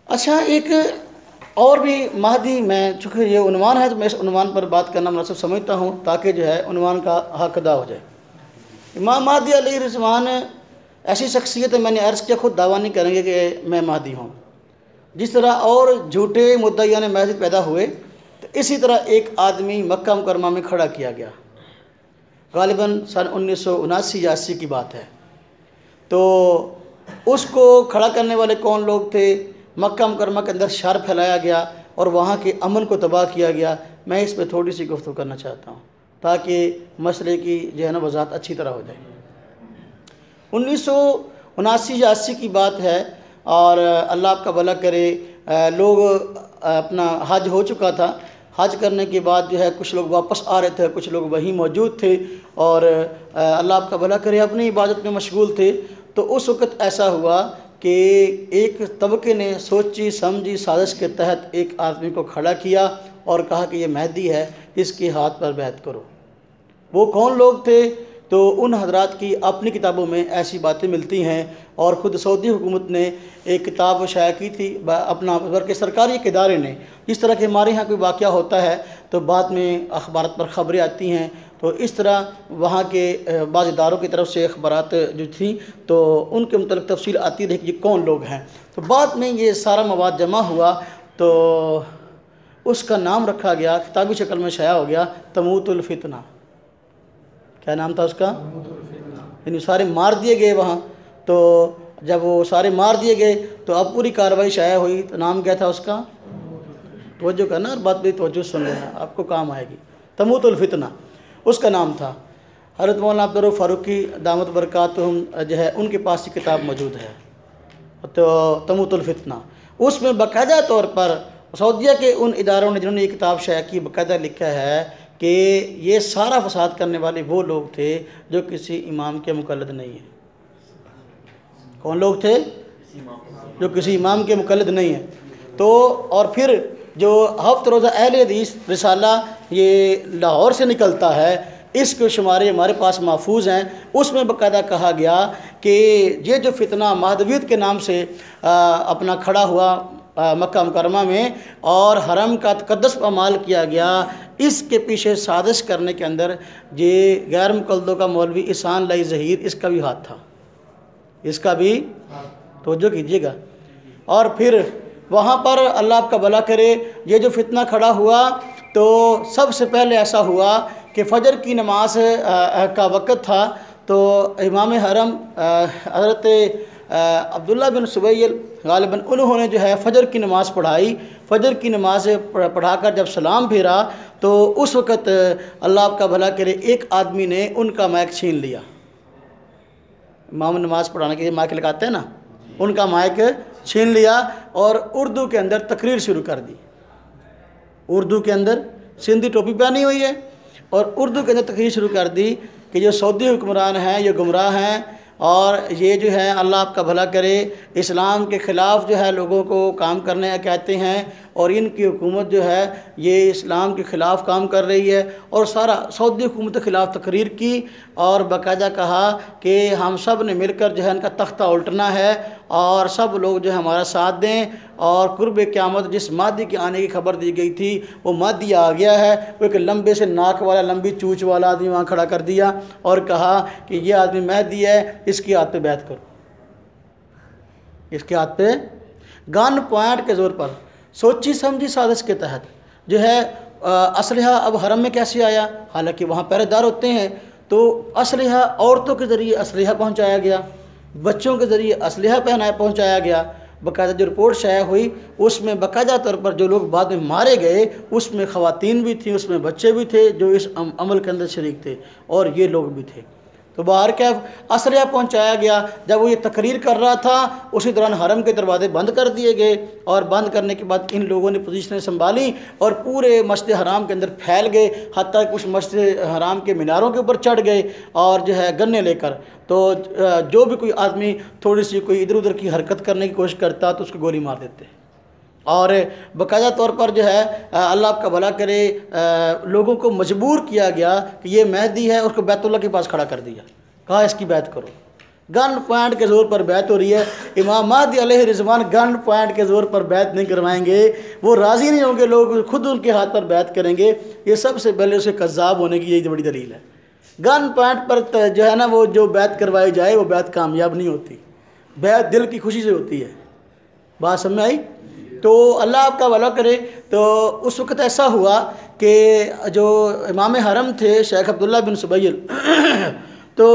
अच्छा, एक और भी महदी, मैं चूँकि ये उन्वान है तो मैं इस उन्वान पर बात करना मुनासिब समझता हूँ ताकि जो है उन्वान का हक अदा हो जाए। इमाम महदी अलैहिस्सलाम ऐसी शख्सियत है, मैंने अर्ज़ किया, खुद दावा नहीं करेंगे कि मैं महदी हूँ। जिस तरह और झूठे मुद्दईयान महदी पैदा हुए, तो इसी तरह एक आदमी मक्का मुकरमा में खड़ा किया गया, गालिबन सन 1979 या 80 की बात है। तो उसको खड़ा करने वाले कौन लोग थे? मक्का मुकरमा के अंदर शर फैलाया गया और वहाँ के अमन को तबाह किया गया। मैं इस पर थोड़ी सी गुफ्तगू करना चाहता हूँ ताकि मसले की जो है ना वजाहत अच्छी तरह हो जाए। 1979 या 80 की बात है और अल्लाह आपका भला करे, लोग अपना हज हो चुका था। हज करने के बाद जो है कुछ लोग वापस आ रहे थे, कुछ लोग वहीं मौजूद थे और अल्लाह आपका भला करे अपनी इबादत में मशगूल थे। तो उस वक़्त ऐसा हुआ कि एक तबके ने सोची समझी साजिश के तहत एक आदमी को खड़ा किया और कहा कि ये मेहदी है, इसके हाथ पर बैत करो। वो कौन लोग थे? तो उन हजरात की अपनी किताबों में ऐसी बातें मिलती हैं और ख़ुद सऊदी हुकूमत ने एक किताब शाया की थी अपना, बल्कि सरकारी एक इदारे ने। जिस तरह के हमारे यहाँ कोई वाक़या होता है तो बाद में अखबारात पर ख़बरें आती हैं, तो इस तरह वहाँ के बाज़ इदारों की तरफ से अखबारात जो थी तो उनके मुतल्लिक़ तफसील आती रही कि ये कौन लोग हैं। तो बाद में ये सारा मवाद जमा हुआ तो उसका नाम रखा गया, किताबी शक्ल में शाया हो गया, तमूतुल फितना। क्या नाम था उसका? यानी सारे मार दिए गए वहाँ। तो जब वो सारे मार दिए गए तो अब पूरी कार्रवाई शाया हुई, तो नाम क्या था उसका? तवज्जो करना और बात भी तवज्जो सुन लेना, आपको काम आएगी। तमूतुल फितना उसका नाम था। हज़रत मौलाना अब्दुल रऊफ़ फ़ारूकी दामत बरकातुहुम जो है उनके पास ये किताब मौजूद है, तो तमूतुल फितना। उसमें बाकायदा तौर पर सऊदीया के उन इदारों ने जिन्होंने ये किताब शाया की, बाकायदा लिखा है कि ये सारा फसाद करने वाले वो लोग थे जो किसी इमाम के मुक़ल्लिद नहीं हैं। कौन लोग थे? जो किसी इमाम के मुक़ल्लिद नहीं हैं। तो और फिर जो हफ्त रोज़ा अहले हदीस रिसाला ये लाहौर से निकलता है, इसके शुमारे हमारे पास महफूज हैं। उसमें बाकायदा कहा गया कि ये जो फितना महदवियत के नाम से अपना खड़ा हुआ मक्का मुकरमा में और हरम का तक़द्दुस पामाल किया गया, इसके पीछे साजिश करने के अंदर ये गैर मुक़ल्लिदों का मौलवी इहसान लाई ज़हीर, इसका भी हाथ था, इसका भी तवज्जो कीजिएगा। और फिर वहाँ पर अल्लाह आपका भला करे, ये जो फितना खड़ा हुआ तो सबसे पहले ऐसा हुआ कि फ़जर की नमाज का वक़्त था, तो इमाम हरम हज़रत अब्दुल्ला बिन सुबैल गालिबन उन्होंने जो है फ़जर की नमाज़ पढ़ाई। फ़जर की नमाज पढ़ाकर जब सलाम फेरा तो उस वक़्त अल्लाह आपका भला करे एक आदमी ने उनका माइक छीन लिया। इमाम नमाज़ पढ़ाने के लिए माइक लगाते हैं ना, उनका माइक छीन लिया और उर्दू के अंदर तकरीर शुरू कर दी। उर्दू के अंदर, सिंधी टोपी पहनी हुई है और उर्दू के अंदर तकरीर शुरू कर दी कि जो सऊदी हुक्मरान हैं ये गुमराह हैं और ये जो है अल्लाह आपका भला करे इस्लाम के ख़िलाफ़ जो है लोगों को काम करने कहते हैं और इनकी हुकूमत जो है ये इस्लाम के ख़िलाफ़ काम कर रही है। और सारा सऊदी हुकूमत के ख़िलाफ़ तकरीर की और बाकायदा कहा कि हम सब ने मिलकर जो है इनका तख्ता उल्टना है और सब लोग जो है हमारा साथ दें। और कुर्ब क़यामत जिस मादी के आने की खबर दी गई थी वो मादी आ गया है। वो एक लंबे से नाक वाला, लंबी चूँच वाला आदमी वहाँ खड़ा कर दिया और कहा कि ये आदमी मेहदी है, इसके हाथ पे बैत करो, इसके हाथ पे। गन पॉइंट के ज़ोर पर सोची समझी साजिश के तहत जो है असलहा अब हरम में कैसे आया? हालांकि वहाँ पहरेदार होते हैं, तो असलहा औरतों के ज़रिए असलहा पहुँचाया गया, बच्चों के ज़रिए असलहा पहुँचाया गया। बाकायदा जो रिपोर्ट शाया हुई उसमें बाकायदा तौर पर जो लोग बाद में मारे गए उसमें ख़वातीन भी थी, उसमें बच्चे भी थे जो इस अमल के अंदर शरीक थे और ये लोग भी थे। तो बाहर क्या असरिया पहुंचाया गया। जब वो ये तकरीर कर रहा था उसी दौरान हरम के दरवाजे बंद कर दिए गए और बंद करने के बाद इन लोगों ने पोजीशनें संभाली और पूरे मस्जिद हराम के अंदर फैल गए, हत्ता कुछ मस्जिद हराम के मीनारों के ऊपर चढ़ गए और जो है गन्ने लेकर। तो जो भी कोई आदमी थोड़ी सी कोई इधर उधर की हरकत करने की कोशिश करता तो उसको गोली मार देते। और बाकायदा तौर पर जो है अल्लाह आपका भला करे लोगों को मजबूर किया गया कि ये मेहदी है, उसको बैतुल्लाह के पास खड़ा कर दिया, कहा इसकी बैत करो। गन पॉइंट के ज़ोर पर बैत हो रही है। इमाम महदी अलैहि रिज़वान गन पॉइंट के ज़ोर पर बैत नहीं करवाएंगे, वो राज़ी नहीं होंगे, लोग खुद उनके हाथ पर बैत करेंगे। ये सबसे पहले उसे कज़्ज़ाब होने की यही बड़ी दलील है। गन पॉइंट पर जो है ना वो जो बैत करवाई जाए वो बैत कामयाब नहीं होती, बैत दिल की खुशी से होती है। बात समझ में आई? तो अल्लाह आपका भला करे। तो उस वक़्त ऐसा हुआ कि जो इमाम हरम थे शेख अब्दुल्ला बिन सुबैल तो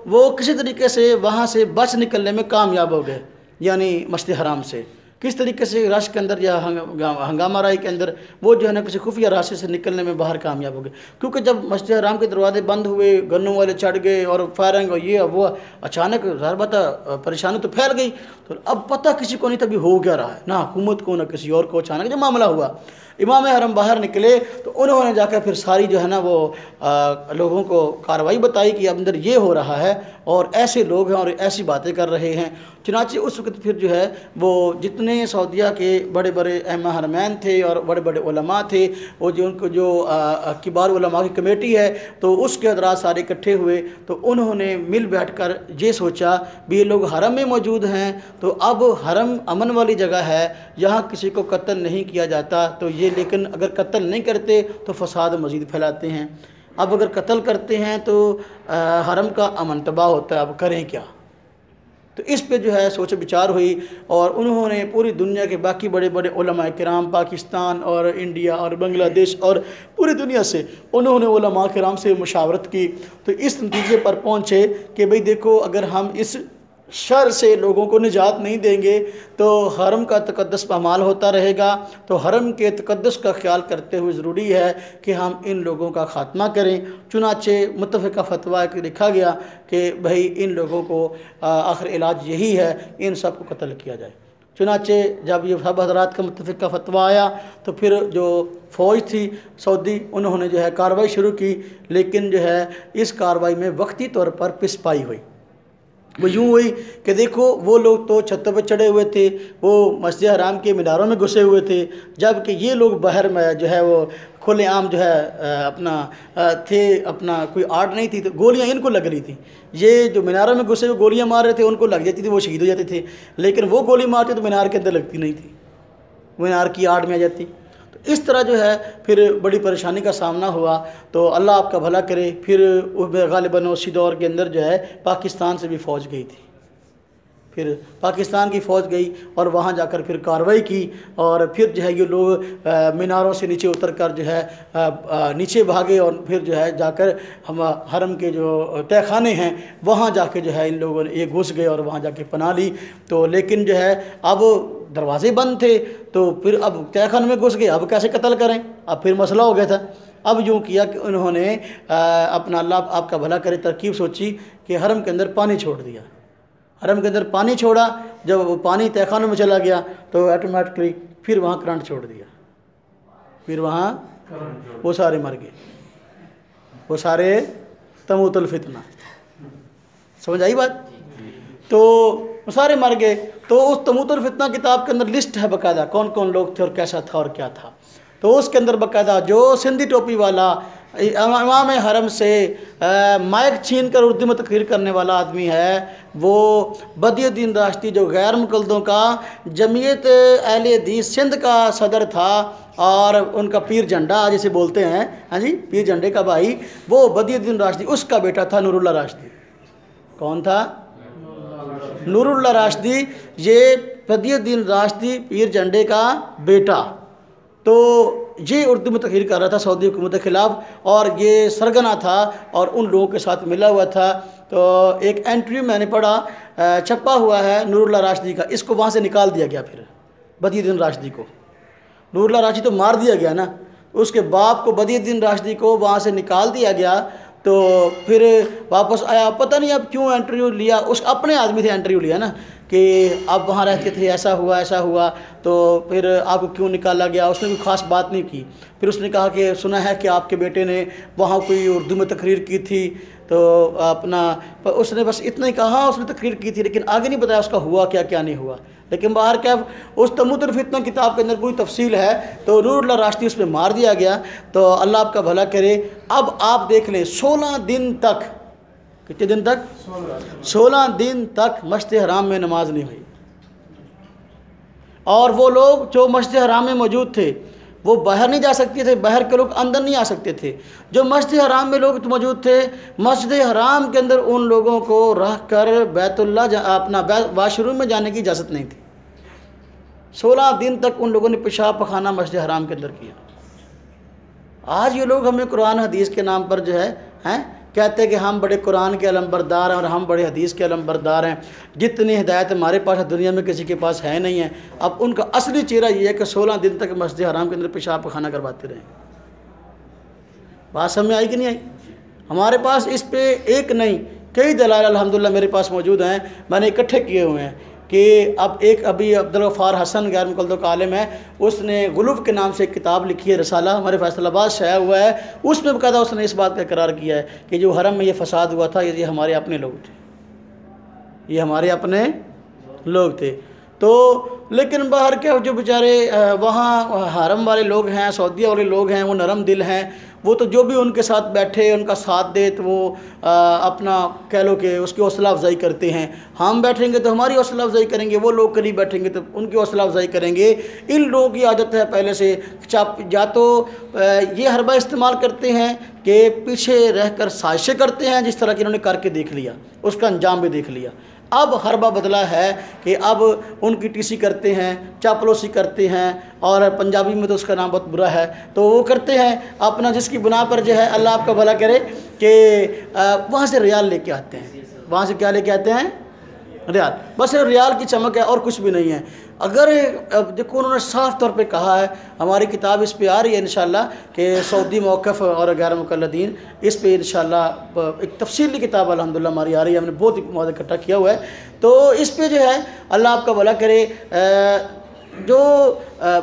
वो किसी तरीके से वहाँ से बच निकलने में कामयाब हो गए, यानी मस्जिद हराम से। किस तरीके से रश के अंदर या हंगामा राई के अंदर वो जो है ना किसी खुफिया रास्ते से निकलने में बाहर कामयाब हो गए। क्योंकि जब मस्जिद हराम के दरवाजे बंद हुए, गन्नों वाले चढ़ गए और फायरिंग और ये वो, अचानक ज़ाहिर बात है परेशानी तो फैल गई। तो अब पता किसी को नहीं तभी हो क्या रहा है, ना हुकूमत को ना किसी और को। अचानक जब मामला हुआ, इमाम हरम बाहर निकले तो उन्होंने जाकर फिर सारी जो है ना वो लोगों को कार्रवाई बताई कि अंदर ये हो रहा है और ऐसे लोग हैं और ऐसी बातें कर रहे हैं। चुनांचे उस वक्त फिर जो है वो जितने सऊदिया के बड़े बड़े अहम हरमैन थे और बड़े बड़े उलमा थे, वो जो उनको जो किबार उलमा की कमेटी है, तो उसके हज़रात सारे इकट्ठे हुए। तो उन्होंने मिल बैठकर ये सोचा भी ये लोग हरम में मौजूद हैं, तो अब हरम अमन वाली जगह है, यहाँ किसी को कत्ल नहीं किया जाता, तो ये लेकिन अगर कत्ल नहीं करते तो फसाद मज़ीद फैलाते हैं। अब अगर कत्ल करते हैं तो हरम का अमन तबाह होता है, अब करें क्या? तो इस पे जो है सोच विचार हुई और उन्होंने पूरी दुनिया के बाकी बड़े बड़े उलमा किराम, पाकिस्तान और इंडिया और बांग्लादेश और पूरी दुनिया से उन्होंने उलमा किराम से मुशावरत की। तो इस नतीजे पर पहुँचे कि भाई देखो, अगर हम इस शर से लोगों को निजात नहीं देंगे तो हरम का तकद्दस पामाल होता रहेगा। तो हरम के तकद्दस का ख्याल करते हुए ज़रूरी है कि हम इन लोगों का ख़ात्मा करें। चुनाचे मुत्तफ़िक़ा फ़तवा लिखा गया कि भाई इन लोगों को आखिर इलाज यही है, इन सब को कत्ल किया जाए। चुनाचे जब ये सब हज़रात का मुत्तफ़िक़ा फ़तवा आया तो फिर जो फ़ौज थी सऊदी, उन्होंने जो है कार्रवाई शुरू की, लेकिन जो है इस कार्रवाई में वक्ती तौर पर पिसपाई हुई। वो यूँ हुई कि देखो वो लोग तो छतों पर चढ़े हुए थे, वो मस्जिद हराम के मीनारों में घुसे हुए थे, जबकि ये लोग बाहर में जो है वो खुलेआम जो है अपना थे, अपना कोई आर्ट नहीं थी, तो गोलियां इनको लग रही थी। ये जो मीनारों में घुसे हुए गोलियां मार रहे थे उनको लग जाती थी, वो शहीद हो जाते थे, लेकिन वो गोली मारते तो मीनार के अंदर लगती नहीं थी, मीनार की आड़ में आ जाती। इस तरह जो है फिर बड़ी परेशानी का सामना हुआ। तो अल्लाह आपका भला करे, फिर गालिबन उसी दौर के अंदर जो है पाकिस्तान से भी फ़ौज गई थी। फिर पाकिस्तान की फ़ौज गई और वहाँ जाकर फिर कार्रवाई की और फिर जो है ये लोग मीनारों से नीचे उतर कर जो है नीचे भागे और फिर जो है जाकर हम हरम के जो तहखाने हैं वहाँ जाके जो है इन लोगों ने ये घुस गए और वहाँ जाके पनाह ली। तो लेकिन जो है अब दरवाजे बंद थे, तो फिर अब तहखाने में घुस गए, अब कैसे कत्ल करें? अब फिर मसला हो गया था। अब यूँ किया कि उन्होंने अपना अल्लाह आपका भला करे तरकीब सोची कि हरम के अंदर पानी छोड़ दिया। हरम के अंदर पानी छोड़ा, जब वो पानी तहखानों में चला गया तो ऑटोमेटिकली फिर वहाँ करंट छोड़ दिया, फिर वहाँ वो सारे मर गए, वो सारे तमूतुल फितना। समझ आई बात? तो वो सारे मर गए। तो उस तमूतुल फितना किताब के अंदर लिस्ट है बाकायदा कौन कौन लोग थे और कैसा था और क्या था। तो उसके अंदर बाकायदा जो सिंधी टोपी वाला इमाम हरम से माइक छीन कर उर्दू में तकरीर करने वाला आदमी है, वो बदियुद्दीन राश्ती जो गैर मुकल्दों का जमीयत अहले हदीस सिंध का सदर था और उनका पीर झंडा जिसे बोलते हैं, हाँ जी, पीर झंडे का भाई, वो बदियुद्दीन राश्ती, उसका बेटा था नूरुल्लाह राश्ती। कौन था? नूरुल्लाह राश्ती। ये बदियुद्दीन राश्ती पीर झंडे का बेटा, तो ये उर्दू में तकरीर कर रहा था सऊदी हुकूमत के ख़िलाफ़ और ये सरगना था और उन लोगों के साथ मिला हुआ था। तो एक इंटरव्यू मैंने पढ़ा, छपा हुआ है नूरुल्लाह राश्दी का, इसको वहाँ से निकाल दिया गया। फिर बदियुद्दीन राश्दी को, नूरुल्लाह राश्दी तो मार दिया गया ना, उसके बाप को बदियुद्दीन राश्दी को वहाँ से निकाल दिया गया। तो फिर वापस आया, पता नहीं अब क्यों इंटरव्यू लिया, उस अपने आदमी थे इंटरव्यू लिया ना कि आप वहाँ रहते थे, ऐसा हुआ, तो फिर आपको क्यों निकाला गया। उसने कोई ख़ास बात नहीं की। फिर उसने कहा कि सुना है कि आपके बेटे ने वहाँ कोई उर्दू में तकरीर की थी, तो अपना उसने बस इतना ही कहा उसने तकरीर की थी, लेकिन आगे नहीं बताया उसका हुआ क्या क्या नहीं हुआ। लेकिन बाहर क्या उस तमूतुल फितना किताब के अंदर पूरी तफसील है। तो नूरुल्लाह राश्ती उसमें मार दिया गया। तो अल्लाह आपका भला करे। अब आप देख लें 16 दिन तक कितने दिन तक? 16 दिन तक मस्जिद हराम में नमाज नहीं हुई। और वो लोग जो मस्जिद हराम में मौजूद थे वो बाहर नहीं जा सकते थे, बाहर के लोग अंदर नहीं आ सकते थे। जो मस्जिद हराम में लोग मौजूद थे, मस्जिद हराम के अंदर उन लोगों को रख कर बैतुल्ला अपना वाशरूम में जाने की इजाज़त नहीं थी। 16 दिन तक उन लोगों ने पेशाब पखाना मस्जिद हराम के अंदर किया। आज ये लोग हमें कुरान हदीस के नाम पर जो है कहते हैं कि हम बड़े कुरान के अलमबरदार हैं और हम बड़े हदीस के अलमबरदार हैं, जितनी हिदायत हमारे पास है दुनिया में किसी के पास है नहीं है। अब उनका असली चेहरा ये है कि 16 दिन तक मस्जिद हराम के अंदर पेशाब पखाना करवाते रहे। बात समझ में आई कि नहीं आई? हमारे पास इस पे एक नहीं कई दलाल अल्हम्दुलिल्लाह मेरे पास मौजूद हैं, मैंने इकट्ठे किए हुए हैं कि अब एक अभी अब्दुल गफ्फार हसन गैर मुक़ल्लिद का आलिम है, उसने गुलूफ़ के नाम से एक किताब लिखी है, रसाला, हमारे फैसलाबाद शाया हुआ है। उसमें बकायदा उसने इस बात का इकरार किया है कि जो हरम में ये फसाद हुआ था ये हमारे अपने लोग थे, ये हमारे अपने लोग थे। तो लेकिन बाहर के जो बेचारे वहाँ हरम वाले लोग हैं, सऊदीया वाले लोग हैं, वो नरम दिल हैं, वो तो जो भी उनके साथ बैठे उनका साथ दे तो वो अपना कह लो कि उसकी हौसला अफजाई करते हैं। हम बैठेंगे तो हमारी हौसला अफजाई करेंगे, वो लोग करीब बैठेंगे तो उनकी हौसला अफजाई करेंगे। इन लोगों की आदत है पहले से या तो ये हरबा इस्तेमाल करते हैं कि पीछे रहकर साजिशें करते हैं, जिस तरह की इन्होंने करके देख लिया, उसका अंजाम भी देख लिया। अब हरबा बदला है कि अब उनकी टीसी करते हैं, चापलूसी करते हैं, और पंजाबी में तो उसका नाम बहुत बुरा है, तो वो करते हैं अपना, जिसकी बुना पर जो है अल्लाह आपका भला करे कि वहाँ से रियाल लेके आते हैं। वहाँ से क्या लेके आते हैं? रियाल। बस रियाल की चमक है और कुछ भी नहीं है। अगर देखो उन्होंने साफ़ तौर पे कहा है, हमारी किताब इस पे आ रही है इंशाल्लाह कि सऊदी मौक़िफ़ और गैर मुक़ल्लिदीन, इस पे इंशाल्लाह एक तफसीली किताब अल्हम्दुलिल्लाह हमारी आ रही है, हमने बहुत मौद इकट्ठा किया हुआ है। तो इस पे जो है अल्लाह आपका भला करे, जो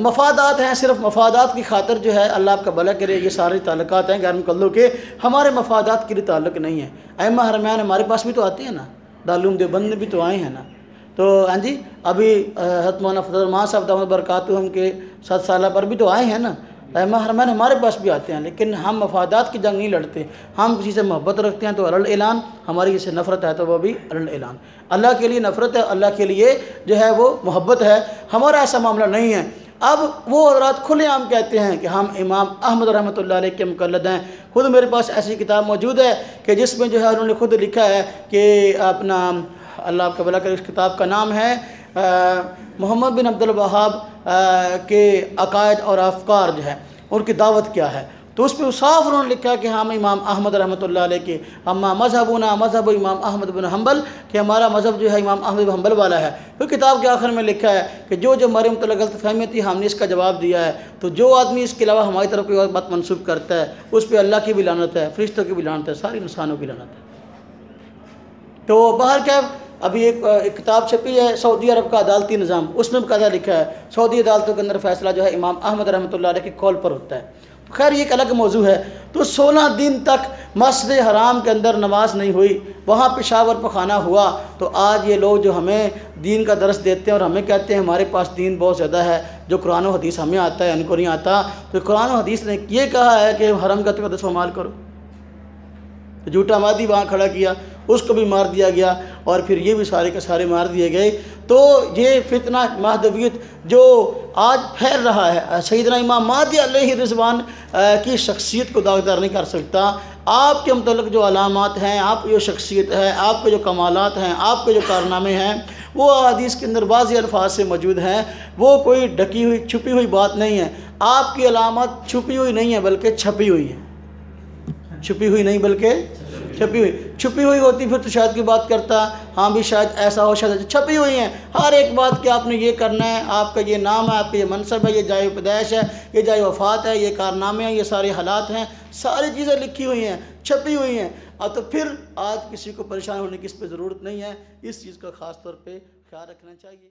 मफादात हैं, सिर्फ मफादात की खातिर जो है अल्लाह आपका भला करे, ये सारे ताल्लुकात हैं गैर मुक़ल्लिदों के, हमारे मफादात के लिए ताल्लुक़ नहीं है। अइम्मा हरमैन हमारे पास भी तो आते हैं ना, दारुल देवबंद में भी तो आए हैं ना। तो हाँ जी, अभी हज़रत मौलाना फजल रहमान साहब दामद बरकातुहुम के 7 साल पर भी तो आए हैं ना। अइम्मा हरमैन हमारे पास भी आते हैं, लेकिन हम मफादात की जंग नहीं लड़ते। हम किसी से मोहब्बत रखते हैं तो अलल ऐलान, हमारी किसी से नफ़रत है तो वह भी अलल ऐलान। अल्लाह के लिए नफ़रत है, अल्लाह के लिए जो है वो मोहब्बत है, हमारा ऐसा मामला नहीं है। अब वो हज़रात खुलेआम कहते हैं कि हम इमाम अहमद रहमतुल्लाह अलैह के मुक़ल्लिद हैं। खुद मेरे पास ऐसी किताब मौजूद है कि जिसमें जो है उन्होंने खुद लिखा है कि अपना, अल्लाह आपका भला करे, इस किताब का नाम है मोहम्मद बिन अब्दुल वहाब के अकायद और अफ़कार जो है उनकी दावत क्या है। तो उस पर साफ़ उन्होंने लिखा कि हम इमाम अहमद रहमतुल्लाह अलैह के अम्मा मज़हबुना मज़हब इमाम अहमद बिन हम्बल, कि हमारा मज़हब जो है इमाम अहमद बिन हम्बल वाला है। फिर किताब के आखिर में लिखा है कि जो हमारे मतलब गलतफ़हमी थी हमने इसका जवाब दिया है। तो जो आदमी इसके अलावा हमारी तरफ कोई और बात मनसूब करता है उस पर अल्लाह की भी लानत है, फरिश्तों की भी लानत है, सारी इंसानों की लानत है। तो बाहर क्या, अभी एक किताब छपी है सऊदी अरब का अदालती निज़ाम, उसमें बकायदा लिखा है सऊदी अदालतों के अंदर फ़ैसला जो है इमाम अहमद रहमतुल्लाह अलैह के कॉल पर होता है। तो खैर ये एक अलग मौजू है। तो 16 दिन तक मस्जिद हराम के अंदर नमाज नहीं हुई, वहाँ पेशाब और पखाना हुआ। तो आज ये लोग जो हमें दीन का दर्स देते हैं और हमें कहते हैं हमारे पास दीन बहुत ज़्यादा है, जो कुरान और हदीस हमें आता है उनको नहीं आता। तो कुरान और हदीस ने ये कहा है कि हरम का तक़द्दुस माल करो, तो झूठा मादी वहाँ खड़ा किया, उसको भी मार दिया गया, और फिर ये भी सारे के सारे मार दिए गए। तो ये फितना महदवियत जो आज फैल रहा है, सैयदना इमाम महदी अलैहि रिज़वान की शख्सियत को दागदार नहीं कर सकता। आपके मतलब जो अलामात हैं, आपकी जो शख्सियत है, आपके जो कमालात हैं, आपके जो कारनामे हैं, वो हदीस के अंदर वाज़ेह अल्फाज से मौजूद हैं। वो कोई ढकी हुई छुपी हुई बात नहीं है। आपकी अलामत छुपी हुई नहीं है बल्कि छपी हुई है। छुपी हुई नहीं बल्कि छुपी हुई होती फिर तो शायद की बात करता, हाँ भी शायद ऐसा हो, शायद छपी हुई हैं हर एक बात कि आपने ये करना है, आपका ये नाम है, आपका ये मनसब है, ये जाए उपदेश है, ये जाए वफ़ात है, ये कारनामे हैं, ये सारे हालात हैं, सारी चीज़ें लिखी हुई हैं, छपी हुई हैं। अब तो फिर आज किसी को परेशान होने की इस पर ज़रूरत नहीं है। इस चीज़ का ख़ास तौर पर ख्याल रखना चाहिए।